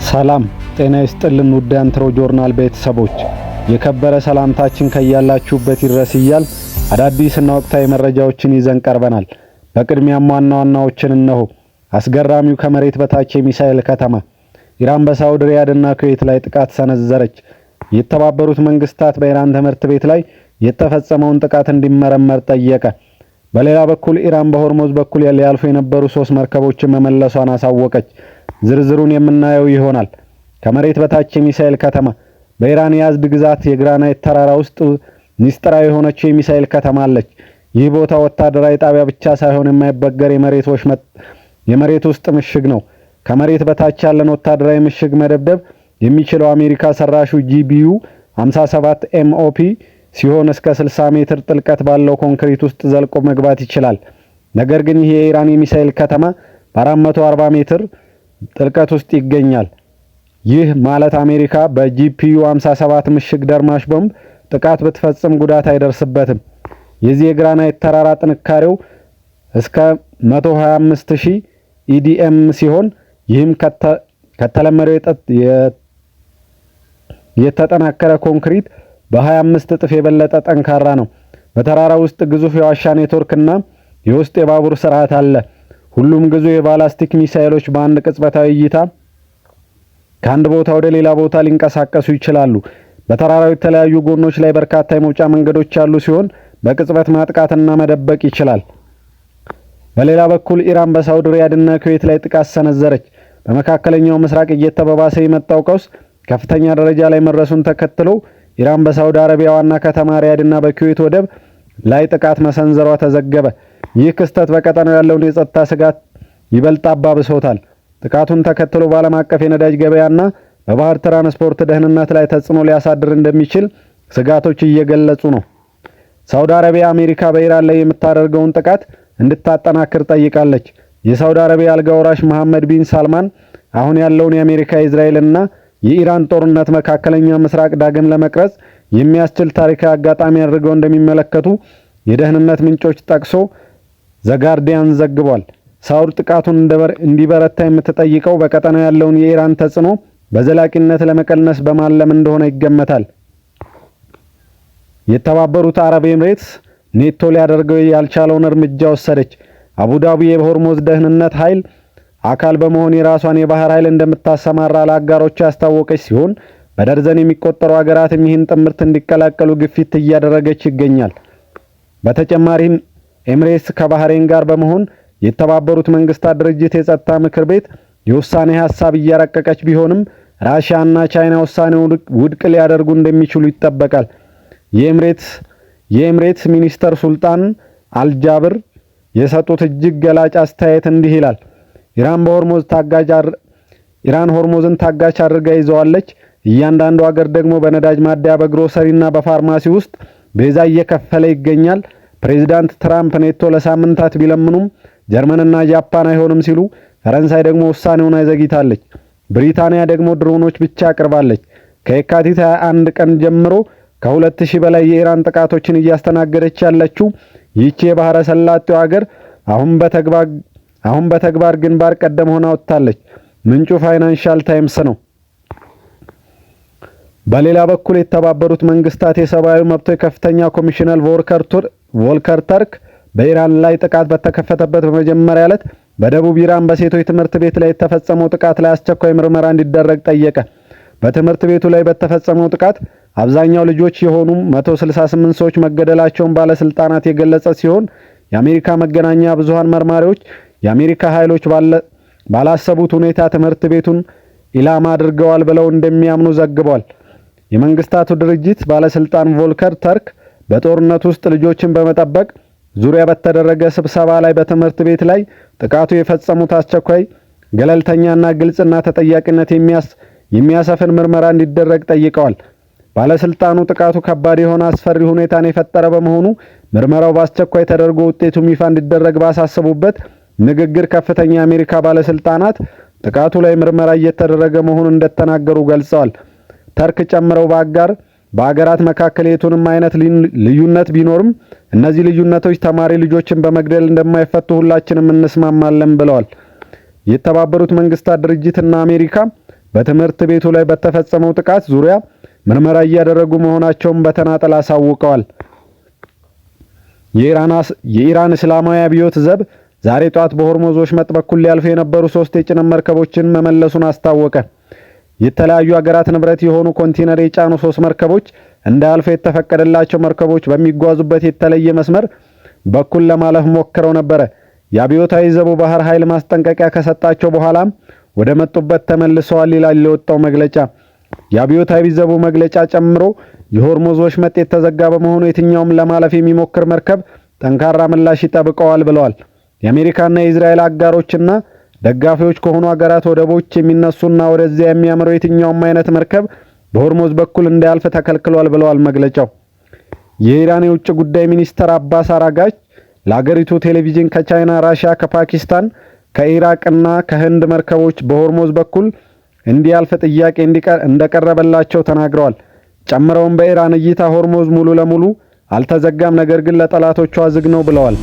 ሰላም ጤና ይስጥልን ውድ አንትሮ ጆርናል ቤተሰቦች የከበረ ሰላምታችን ከያላችሁበት ይድረስ እያል አዳዲስና ወቅታዊ መረጃዎችን ይዘን ቀርበናል። በቅድሚያም ዋና ዋናዎችን እነሆ። አስገራሚው ከመሬት በታች የሚሳኤል ከተማ። ኢራን በሳውዲ ሪያድና ኩዌት ላይ ጥቃት ሰነዘረች። የተባበሩት መንግስታት በኢራን ትምህርት ቤት ላይ የተፈጸመውን ጥቃት እንዲመረመር ጠየቀ። በሌላ በኩል ኢራን በሆርሙዝ በኩል ያልፉ የነበሩ 3 መርከቦችን መመለሷን አሳወቀች። ዝርዝሩን የምናየው ይሆናል። ከመሬት በታች የሚሳኤል ከተማ። በኢራን ያዝድ ግዛት የግራናይት ተራራ ውስጥ ሚስጥራዊ የሆነች የሚሳኤል ከተማ አለች። ይህ ቦታ ወታደራዊ ጣቢያ ብቻ ሳይሆን የማይበገር የመሬት ውስጥ ምሽግ ነው። ከመሬት በታች ያለን ወታደራዊ ምሽግ መደብደብ የሚችለው አሜሪካ ሰራሹ GBU 57 MOP ሲሆን እስከ 60 ሜትር ጥልቀት ባለው ኮንክሪት ውስጥ ዘልቆ መግባት ይችላል። ነገር ግን ይህ የኢራን የሚሳኤል ከተማ በ440 ሜትር ጥልቀት ውስጥ ይገኛል። ይህ ማለት አሜሪካ በGPU 57 ምሽግ ደርማሽ ቦምብ ጥቃት ብትፈጽም ጉዳት አይደርስበትም። የዚህ የግራናይት ተራራ ጥንካሬው እስከ 125000 EDM ሲሆን ይህም ከተለመደው የተጠናከረ ኮንክሪት በ25 እጥፍ የበለጠ ጠንካራ ነው። በተራራ ውስጥ ግዙፍ የዋሻ ኔትወርክና የውስጥ የባቡር ስርዓት አለ። ሁሉም ግዙፍ የባላስቲክ ሚሳኤሎች በአንድ ቅጽበታዊ እይታ ከአንድ ቦታ ወደ ሌላ ቦታ ሊንቀሳቀሱ ይችላሉ። በተራራው የተለያዩ ጎኖች ላይ በርካታ የመውጫ መንገዶች ያሉ ሲሆን በቅጽበት ማጥቃትና መደበቅ ይችላል። በሌላ በኩል ኢራን በሳውዲ ሪያድና ኩዌት ላይ ጥቃት ሰነዘረች። በመካከለኛው ምስራቅ እየተባባሰ የመጣው ቀውስ ከፍተኛ ደረጃ ላይ መድረሱን ተከትሎ ኢራን በሳውዲ አረቢያ ዋና ከተማ ሪያድና በኩዌት ወደብ ላይ ጥቃት መሰንዘሯ ተዘገበ። ይህ ክስተት በቀጠናው ያለውን የጸጥታ ስጋት ይበልጥ አባብሶታል። ጥቃቱን ተከትሎ በዓለም አቀፍ የነዳጅ ገበያና በባህር ትራንስፖርት ደህንነት ላይ ተጽዕኖ ሊያሳድር እንደሚችል ስጋቶች እየገለጹ ነው። ሳውዲ አረቢያ አሜሪካ በኢራን ላይ የምታደርገውን ጥቃት እንድታጠናክር ጠይቃለች። የሳውዲ አረቢያ አልጋ ወራሽ መሐመድ ቢን ሳልማን አሁን ያለውን የአሜሪካ የእስራኤልና የኢራን ጦርነት መካከለኛ ምስራቅ ዳግም ለመቅረጽ የሚያስችል ታሪካዊ አጋጣሚ አድርገው እንደሚመለከቱ የደህንነት ምንጮች ጠቅሶ ዘጋርዲያን ዘግቧል። ሳውዲ ጥቃቱን እንዲበረታ የምትጠይቀው በቀጠናው ያለውን የኢራን ተጽዕኖ በዘላቂነት ለመቀነስ በማለም እንደሆነ ይገመታል። የተባበሩት አረብ ኤምሬትስ ኔቶ ሊያደርገው ያልቻለውን እርምጃ ወሰደች። አቡዳቢ የሆርሙዝ ደህንነት ኃይል አካል በመሆን የራሷን የባህር ኃይል እንደምታሰማራ ለአጋሮቿ ያስታወቀች ሲሆን በደርዘን የሚቆጠሩ ሀገራትም ይህን ጥምረት እንዲቀላቀሉ ግፊት እያደረገች ይገኛል። በተጨማሪም ኤምሬትስ ከባህሬን ጋር በመሆን የተባበሩት መንግስታት ድርጅት የጸጥታ ምክር ቤት የውሳኔ ሐሳብ እያረቀቀች ቢሆንም ራሺያና ቻይና ውሳኔውን ውድቅ ሊያደርጉ እንደሚችሉ ይጠበቃል። የኤምሬትስ ሚኒስተር ሱልጣን አልጃብር የሰጡት እጅግ ገላጭ አስተያየት እንዲህ ይላል። ኢራን ሆርሙዝን ታጋች አድርጋ ይዘዋለች። እያንዳንዱ ሀገር ደግሞ በነዳጅ ማደያ በግሮሰሪና በፋርማሲ ውስጥ ቤዛ እየከፈለ ይገኛል። ፕሬዝዳንት ትራምፕ ኔቶ ለሳምንታት ቢለምኑም ጀርመንና ጃፓን አይሆንም ሲሉ፣ ፈረንሳይ ደግሞ ውሳኔውን አይዘግይታለች። ብሪታንያ ደግሞ ድሮኖች ብቻ አቅርባለች። ከየካቲት 21 ቀን ጀምሮ ከ2000 በላይ የኢራን ጥቃቶችን እያስተናገደች ያለችው ይህች የባህረ ሰላጤው ሀገር አሁን በተግባር ግንባር ቀደም ሆና ወጥታለች። ምንጩ ፋይናንሻል ታይምስ ነው። በሌላ በኩል የተባበሩት መንግስታት የሰብአዊ መብቶች ከፍተኛ ኮሚሽነር ቮልከር ተርክ በኢራን ላይ ጥቃት በተከፈተበት በመጀመሪያ ዕለት በደቡብ ኢራን በሴቶች ትምህርት ቤት ላይ የተፈጸመው ጥቃት ላይ አስቸኳይ ምርመራ እንዲደረግ ጠየቀ። በትምህርት ቤቱ ላይ በተፈጸመው ጥቃት አብዛኛው ልጆች የሆኑ 168 ሰዎች መገደላቸውን ባለስልጣናት የገለጸ ሲሆን የአሜሪካ መገናኛ ብዙሃን መርማሪዎች የአሜሪካ ኃይሎች ባላሰቡት ሁኔታ ትምህርት ቤቱን ኢላማ አድርገዋል ብለው እንደሚያምኑ ዘግቧል። የመንግስታቱ ድርጅት ባለስልጣን ቮልከር ተርክ በጦርነት ውስጥ ልጆችን በመጠበቅ ዙሪያ በተደረገ ስብሰባ ላይ በትምህርት ቤት ላይ ጥቃቱ የፈጸሙት አስቸኳይ ገለልተኛና ግልጽና ተጠያቂነት የሚያሰፍን ምርመራ እንዲደረግ ጠይቀዋል። ባለስልጣኑ ጥቃቱ ከባድ የሆነ አስፈሪ ሁኔታን የፈጠረ በመሆኑ ምርመራው በአስቸኳይ ተደርጎ ውጤቱም ይፋ እንዲደረግ ባሳሰቡበት ንግግር ከፍተኛ የአሜሪካ ባለስልጣናት ጥቃቱ ላይ ምርመራ እየተደረገ መሆኑን እንደተናገሩ ገልጸዋል። ተርክ ጨምረው በአገራት መካከል የቱንም አይነት ልዩነት ቢኖርም እነዚህ ልዩነቶች ተማሪ ልጆችን በመግደል እንደማይፈቱ ሁላችንም እንስማማለን ብለዋል። የተባበሩት መንግስታት ድርጅትና አሜሪካ በትምህርት ቤቱ ላይ በተፈጸመው ጥቃት ዙሪያ ምርመራ እያደረጉ መሆናቸውን በተናጠል አሳውቀዋል። የኢራን እስላማዊ አብዮት ዘብ ዛሬ ጧት በሆርሙዝ ወሽመጥ በኩል ሊያልፉ የነበሩ 3 የጭነት መርከቦችን መመለሱን አስታወቀ። የተለያዩ ሀገራት ንብረት የሆኑ ኮንቴነር የጫኑ 3 መርከቦች እንዳያልፉ የተፈቀደላቸው መርከቦች በሚጓዙበት የተለየ መስመር በኩል ለማለፍ ሞክረው ነበር። የአብዮታዊ ዘቡ ባህር ኃይል ማስጠንቀቂያ ከሰጣቸው በኋላም ወደ መጡበት ተመልሰዋል ይላል የወጣው መግለጫ። የአብዮታዊ ዘቡ መግለጫ ጨምሮ የሆርሙዝ ወሽመጥ የተዘጋ በመሆኑ የትኛውም ለማለፍ የሚሞክር መርከብ ጠንካራ ምላሽ ይጠብቀዋል ብለዋል። የአሜሪካና የእስራኤል አጋሮችና ደጋፊዎች ከሆኑ ሀገራት ወደቦች የሚነሱና ወደዚያ የሚያመሩ የትኛውም አይነት መርከብ በሆርሙዝ በኩል እንዳያልፍ ተከልክሏል ብለዋል መግለጫው። የኢራን የውጭ ጉዳይ ሚኒስትር አባስ አራጋች ለሀገሪቱ ቴሌቪዥን ከቻይና፣ ራሽያ፣ ከፓኪስታን፣ ከኢራቅና ከህንድ መርከቦች በሆርሙዝ በኩል እንዲያልፍ ጥያቄ እንደቀረበላቸው ተናግረዋል። ጨምረውም በኢራን እይታ ሆርሙዝ ሙሉ ለሙሉ አልተዘጋም፣ ነገር ግን ለጠላቶቿ ዝግ ነው ብለዋል።